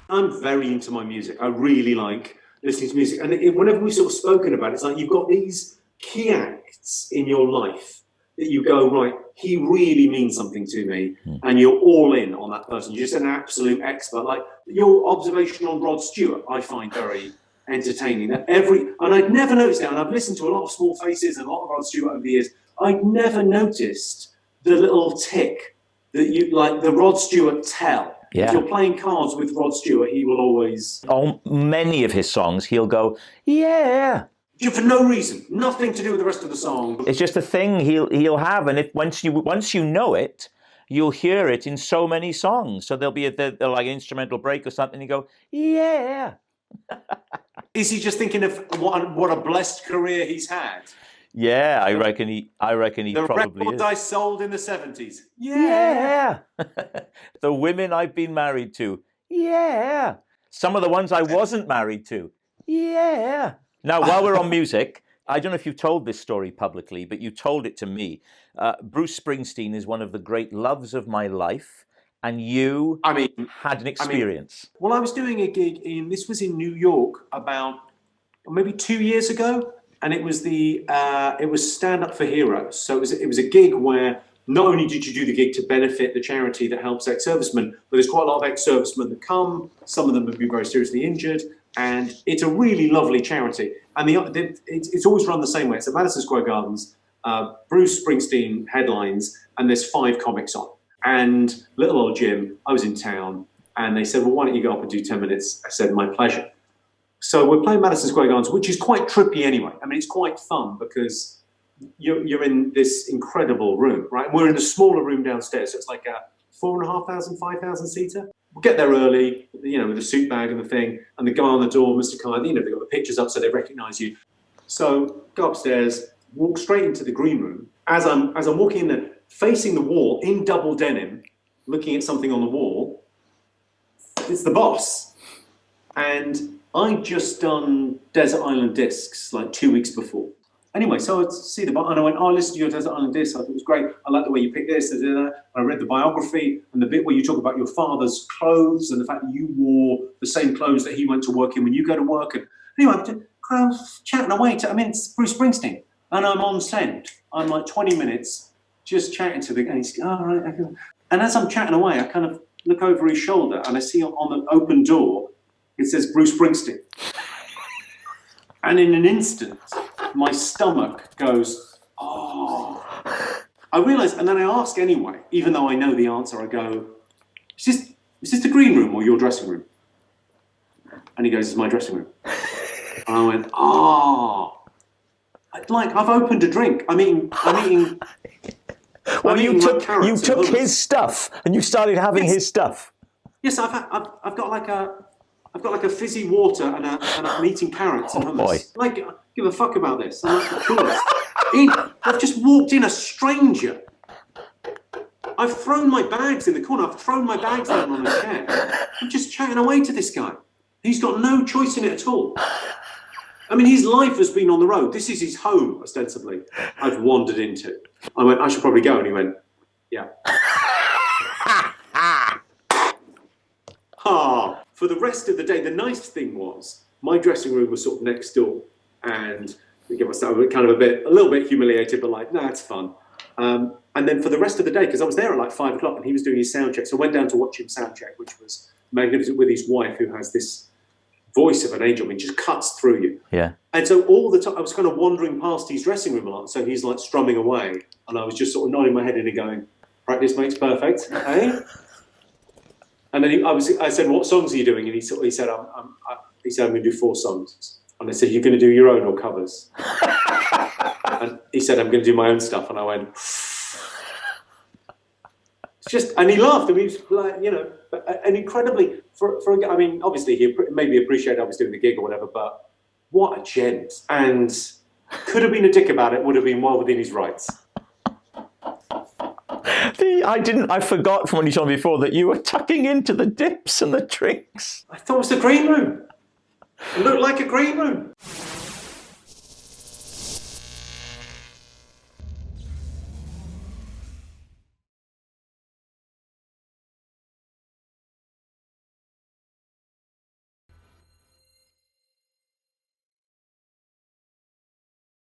I'm very into my music. I really like listening to music. And whenever we've sort of spoken about it, it's like you've got these key acts in your life that you go, right, he really means something to me. And you're all in on that person. You're just an absolute expert. Like your observation on Rod Stewart, I find very entertaining. And I'd never noticed that. And I've listened to a lot of Small Faces and a lot of Rod Stewart over the years. I'd never noticed the little tick that you like the Rod Stewart tell. Yeah. If you're playing cards with Rod Stewart, he will always... On many of his songs, he'll go, yeah. For no reason. Nothing to do with the rest of the song. It's just a thing he'll have. And if once you know it, you'll hear it in so many songs. So there'll be like an instrumental break or something, and you go, yeah. Is he just thinking of what a blessed career he's had? Yeah, I reckon he probably is. The records I sold in the 70s. Yeah. The women I've been married to. Yeah. Some of the ones I wasn't married to. Yeah. Now, while we're on music, I don't know if you've told this story publicly, but you told it to me. Bruce Springsteen is one of the great loves of my life, and you had an experience. Well, I was doing a gig this was in New York about maybe 2 years ago. And it was it was Stand Up for Heroes. So it was a gig where not only did you do the gig to benefit the charity that helps ex-servicemen, but there's quite a lot of ex-servicemen that come. Some of them have been very seriously injured, and it's a really lovely charity. And it's always run the same way. It's at Madison Square Gardens. Bruce Springsteen headlines, and there's 5 comics on. And little old Jim, I was in town, and they said, "Well, why don't you go up and do 10 minutes?" I said, "My pleasure." So we're playing Madison Square Gardens, which is quite trippy anyway. I mean, it's quite fun because you're in this incredible room, right? And we're in a smaller room downstairs, so it's like a 4,500, 5,000 seater. We'll get there early, with the suit bag and the thing, and the guy on the door, Mr. Carr, they've got the pictures up so they recognise you. So go upstairs, walk straight into the green room. As I'm walking in there, facing the wall in double denim, looking at something on the wall, it's the boss. And I'd just done Desert Island Discs like 2 weeks before. Anyway, so I'd see the and I went, "Oh, listen to your Desert Island Discs. I thought it was great. I like the way you picked this." I read the biography and the bit where you talk about your father's clothes and the fact that you wore the same clothes that he went to work in when you go to work. And anyway, I was chatting away. It's Bruce Springsteen, and I'm on send. I'm like 20 minutes just chatting to the guy. And he's, "Oh, right." And as I'm chatting away, I kind of look over his shoulder and I see on the open door, it says Bruce Springsteen. And in an instant, my stomach goes, oh. I realise, and then I ask anyway, even though I know the answer, I go, is this the green room or your dressing room? And he goes, "It's my dressing room." And I went, I've opened a drink. I'm eating. Well, you took his stuff and you started having his stuff. Yes, I've got like a fizzy water and I'm eating carrots and hummus. Boy. Like, give a fuck about this. I'm like the coolest. I've just walked in a stranger. I've thrown my bags in the corner. I've thrown my bags down on a chair. I'm just chatting away to this guy. He's got no choice in it at all. I mean, his life has been on the road. This is his home, ostensibly. I've wandered into. I went, "I should probably go." And he went, "Yeah." For the rest of the day, the nice thing was my dressing room was sort of next door, and I give myself kind of a little bit humiliated, but like, it's fun. And then for the rest of the day, because I was there at like 5 o'clock and he was doing his sound check, so I went down to watch him sound check, which was magnificent, with his wife, who has this voice of an angel. I mean, just cuts through you. Yeah. And so all the time I was kind of wandering past his dressing room a lot, so he's like strumming away, and I was just sort of nodding my head in and going, "Practice makes perfect, eh?" And then I said, "What songs are you doing?" And he said, I'm going to do 4 songs. And I said, "You're going to do your own or covers?" And he said, "I'm going to do my own stuff." And I went, and he laughed. And he was like, and incredibly, I mean, obviously he maybe appreciated I was doing the gig or whatever, but what a gent. And could have been a dick about it, would have been well within his rights. I forgot from when you told me before that you were tucking into the dips and the drinks. I thought it was the green room. It looked like a green room.